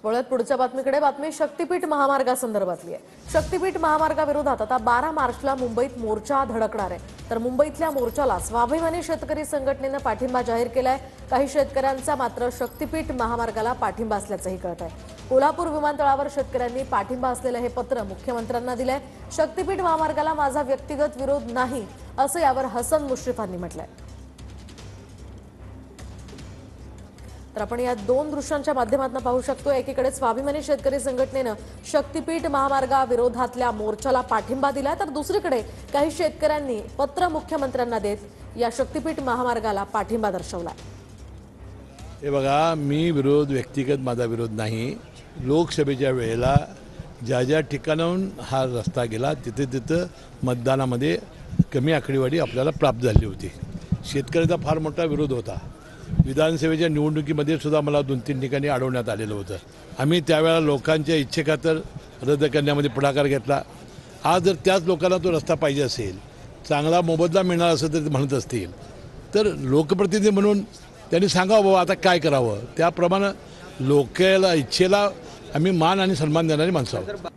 वळत पुढच्या बातमीकडे. बातमी शक्तीपीठ महामार्गासंदर्भातली आहे. शक्तीपीठ महामार्गाविरोधात आता 12 मार्चला मुंबईत मोर्चा धडकणार आहे. तर मुंबईतल्या मोर्चाला स्वाभिमानी शेतकरी संघटनेनं पाठिंबा जाहीर केलाय. काही शेतकऱ्यांचा मात्र शक्तीपीठ महामार्गाला पाठिंबा असल्याचंही कळत आहे. कोल्हापूर विमानतळावर शेतकऱ्यांनी पाठिंबा असलेलं हे पत्र मुख्यमंत्र्यांना दिलंय. शक्तीपीठ महामार्गाला माझा व्यक्तिगत विरोध नाही असं यावर हसन मुश्रीफांनी म्हटलंय. तर आपण या दोन दृश्यांच्या माध्यमातून पाहू शकतो. एकीकडे स्वाभिमानी शेतकरी संघटनेनं शक्तीपीठ महामार्गाविरोधातल्या मोर्चाला पाठिंबा दिला, तर दुसरीकडे काही शेतकऱ्यांनी पत्र मुख्यमंत्र्यांना देत या शक्तीपीठ महामार्गाला पाठिंबा दर्शवला. हे बघा, मी व्यक्तिगत माझा विरोध नाही. लोकसभेच्या वेळेला ज्या ज्या ठिकाणाहून हा रस्ता गेला तिथे मतदानामध्ये कमी आकडेवारी आपल्याला प्राप्त झाली होती. शेतकऱ्याचा फार मोठा विरोध होता. विधानसभेच्या निवडणुकीमध्ये सुद्धा मला 2-3 ठिकाणी अडवण्यात आलेलं होतं. आम्ही त्यावेळेला लोकांच्या इच्छेखातर रद्द करण्यामध्ये पुढाकार घेतला. आज जर त्याच लोकांना तो रस्ता पाहिजे असेल, चांगला मोबदला मिळणार असेल तर ते म्हणत असतील, तर लोकप्रतिनिधी म्हणून त्यांनी सांगावं बाबा आता काय करावं. त्याप्रमाणे लोकांना इच्छेला आम्ही मान आणि सन्मान देणारी माणसं आहोत.